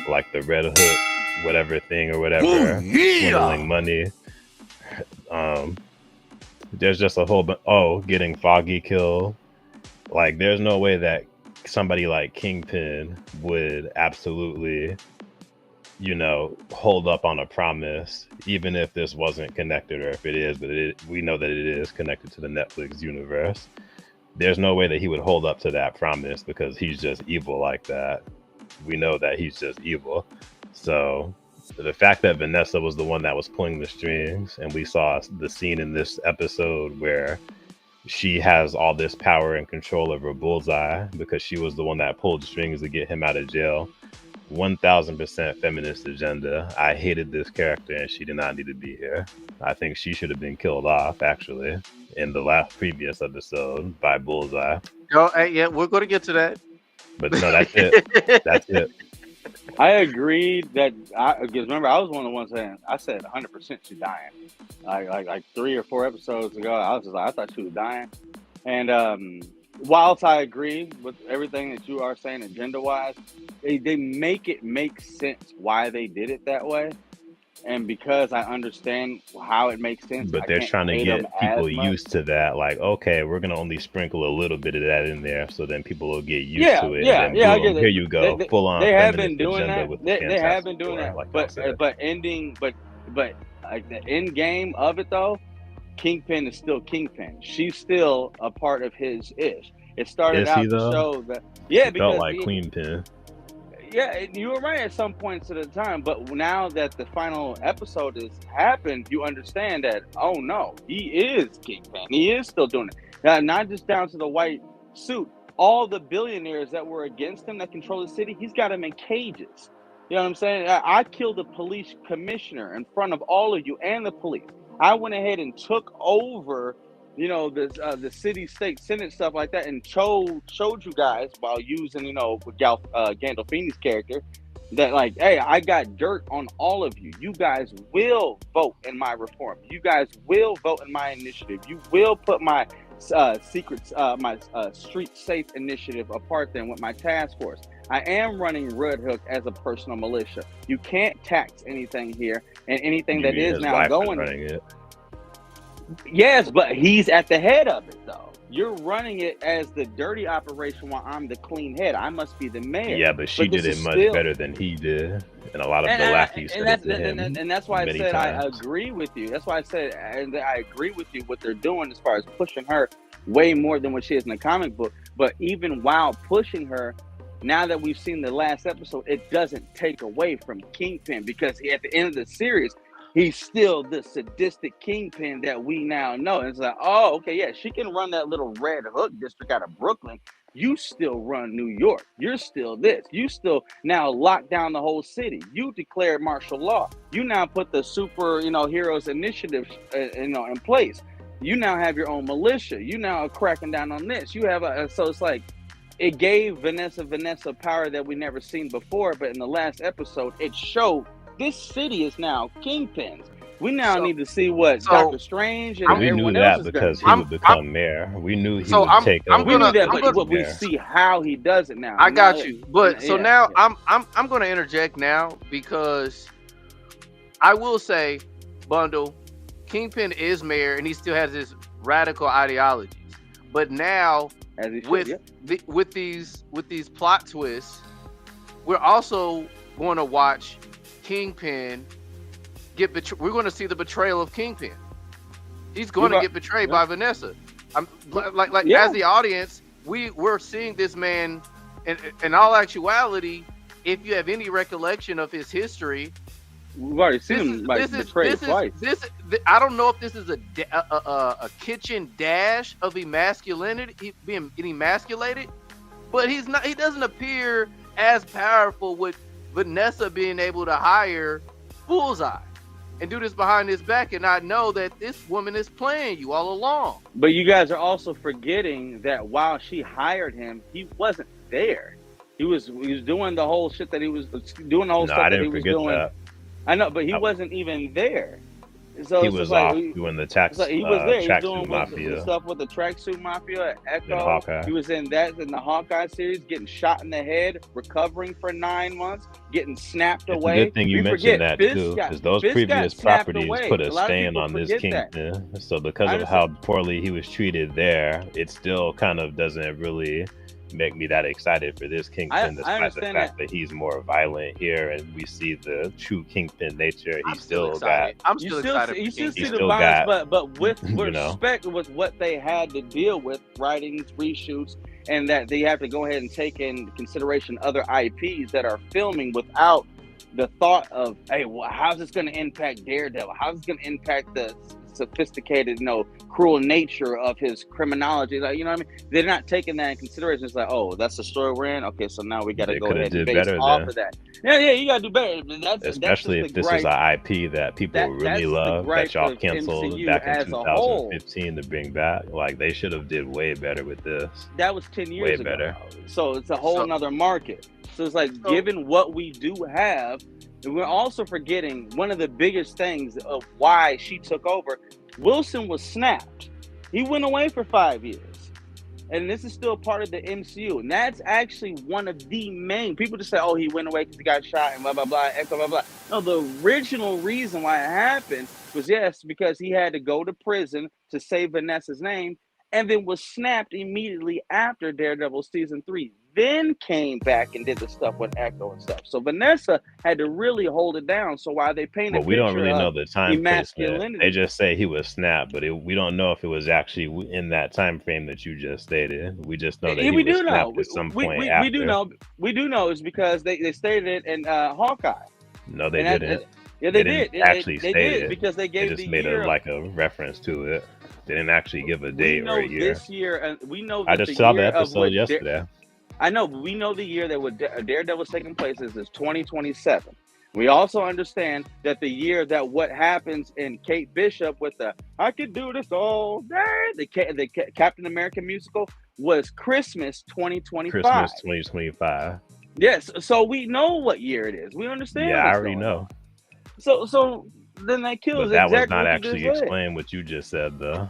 like the Red Hook, whatever thing or whatever, swindling money. There's just a whole getting Foggy killed. Like, there's no way that somebody like Kingpin would absolutely, hold up on a promise, even if this wasn't connected, or if it is, but we know that it is connected to the Netflix universe. There's no way that he would hold up to that promise because he's just evil like that. We know that he's just evil. So the fact that Vanessa was the one that was pulling the strings, and we saw the scene in this episode where she has all this power and control over Bullseye because she was the one that pulled the strings to get him out of jail. 1000% feminist agenda. I hated this character, and she did not need to be here. I think she should have been killed off, actually, in the previous episode by Bullseye. Oh, yeah, we're going to get to that. But no, that's it. That's it. I agreed that because remember, I was one of the ones saying, I said 100% she's dying. Like 3 or 4 episodes ago, I was just like, I thought she was dying. And whilst I agree with everything that you are saying agenda-wise, they make it make sense why they did it that way. And because I understand how it makes sense. But they're trying to get people used to that. Like, okay, we're going to only sprinkle a little bit of that in there, so then people will get used to it. Yeah, and then boom, here you go. Full on. They have been doing that. They have been doing that. Like but like the end game of it, though, Kingpin is still Kingpin. She's still a part of his ish. It started out to show that. Yeah, because felt like Queen Pin. Yeah, you were right at some points at the time, but now that the final episode has happened, you understand that, oh no, he is Kingpin. He is still doing it. Not just down to the white suit. All the billionaires that were against him that control the city, he's got them in cages. You know what I'm saying? I killed the police commissioner in front of all of you and the police. I went ahead and took over, the city, state, senate, stuff like that, and showed you guys while using, Gandolfini's character, that like, hey, I got dirt on all of you. You guys will vote in my reform. You guys will vote in my initiative. You will put my my street safe initiative apart then with my task force. I am running Red Hook as a personal militia. You can't tax anything here, and anything that is now going. Yes, but he's at the head of it, though. You're running it as the dirty operation while I'm the clean head. I must be the mayor. Yeah, but she did it much better than he did. And a lot of the lackeys said it to him. And that's why I said I agree with you. That's why I said I agree with you what they're doing as far as pushing her way more than what she is in the comic book. But even while pushing her, now that we've seen the last episode, it doesn't take away from Kingpin, because at the end of the series, he's still the sadistic Kingpin that we now know. And it's like, oh, okay, yeah, she can run that little Red Hook district out of Brooklyn. You still run New York. You're still this. You still now lock down the whole city. You declared martial law. You now put the super, heroes initiative, in place. You now have your own militia. You now are cracking down on this. You have so it's like, it gave Vanessa power that we never seen before. But in the last episode, it showed this city is now Kingpins. We now need to see what Doctor Strange and everyone else is because he would become mayor. We knew he would take over. We knew that, but we see how he does it now. I got you. But now I'm going to interject now, because I will say, Bundle, Kingpin is mayor and he still has his radical ideologies. But now with these plot twists, we're also going to watch Kingpin we're going to see the betrayal of Kingpin. He's going to get betrayed by Vanessa. As the audience, we're seeing this man in all actuality. If you have any recollection of his history, we've already seen him betrayed twice. I don't know if this is a kitchen dash of emasculinity, being emasculated, but he doesn't appear as powerful with Vanessa being able to hire Bullseye and do this behind his back, and I know that this woman is playing you all along. But you guys are also forgetting that while she hired him, he wasn't there. He was doing the whole shit that he was doing. The whole stuff that he was doing. That. I know, but he wasn't even there. So he it's was just off like doing the he was there. He was doing tracksuit the mafia stuff with the tracksuit mafia, in Echo. Hawkeye. He was in the Hawkeye series, getting shot in the head, recovering for 9 months, getting snapped It's away. a good thing you mentioned that too, because those previous properties put a stain on this Kingpin. So because of how poorly he was treated there, it still kind of doesn't really make me that excited for this Kingpin, despite the fact that he's more violent here and we see the true Kingpin nature. I'm still excited. You still see the violence, but with respect with what they had to deal with, writings, reshoots, and that they have to go ahead and take in consideration other IPs that are filming without the thought of, hey, well, how's this going to impact Daredevil? How's this going to impact the sophisticated, cruel nature of his criminology? Like, you know what I mean? They're not taking that in consideration. It's like, oh, that's the story we're in. Okay, so now we got to go ahead and base off of that. Yeah, you got to do better. Especially if this is an IP that people really love, that y'all canceled back in 2015 to bring back. Like, they should have did way better with this. That was 10 years ago. Way better. So it's a whole nother market. So it's like, given what we do have, and we're also forgetting one of the biggest things of why she took over. Wilson was snapped. He went away for 5 years. And this is still part of the MCU. And that's actually one of the main... People just say, oh, he went away because he got shot and blah, blah, blah, blah, blah, blah. No, the original reason why it happened was, because he had to go to prison to save Vanessa's name, and then was snapped immediately after Daredevil Season 3. Then came back and did the stuff with Echo and stuff. So Vanessa had to really hold it down. So while they painted, we don't really know the time placement. They just say he was snapped, but we don't know if it was actually in that time frame that you just stated. We just know that he was snapped at some point after. We do know is because they stated it in Hawkeye. No, they didn't. Yeah, they did. Actually, they did because they gave just made a reference to it. They didn't actually give a date or a year. This year, we know. I just saw the episode yesterday. I know, but we know the year that Daredevil's taking place is 2027. We also understand that the year that what happens in Kate Bishop with the "I could do this all day," the Captain America musical was Christmas 2025. Christmas 2025. Yes, so we know what year it is. We understand. Yeah, I already know. So then that kills. But that was not actually explained what you just said, though.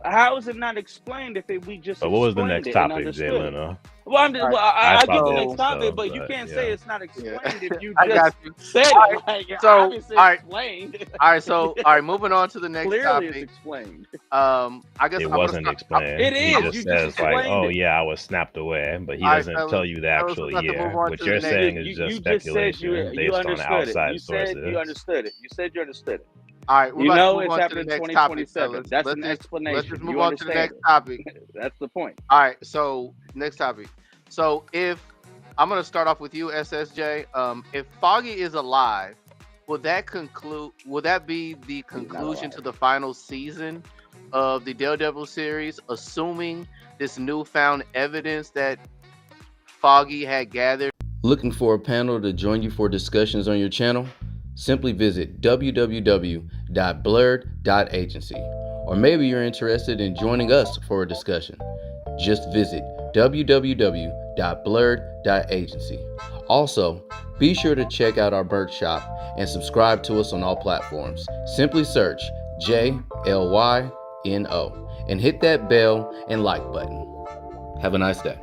How is it not explained if we just? But what was the next topic, Jalen? Well, I get the next topic, but you can't say it's not explained if you just said it. Like, so, all right, explained. All right, moving on to the next topic. Clearly, it's explained. I guess it wasn't explained. It is. He just says like, "Oh yeah, I was snapped away," but he doesn't tell you the actual year. What you're saying is just speculation based on outside sources. You understood it. You said you understood it. All right, you know it's happening in 2027. That's an explanation. Let's just move on to the next topic. That's the point. All right, so next topic. So if I'm gonna start off with you, SSJ. If Foggy is alive, will that be the conclusion to the final season of the Daredevil series, assuming this newfound evidence that Foggy had gathered? Looking for a panel to join you for discussions on your channel? Simply visit www.blurred.agency. Or maybe you're interested in joining us for a discussion. Just visit www.blurred.agency. Also, be sure to check out our merch shop and subscribe to us on all platforms. Simply search JLYNO and hit that bell and like button. Have a nice day.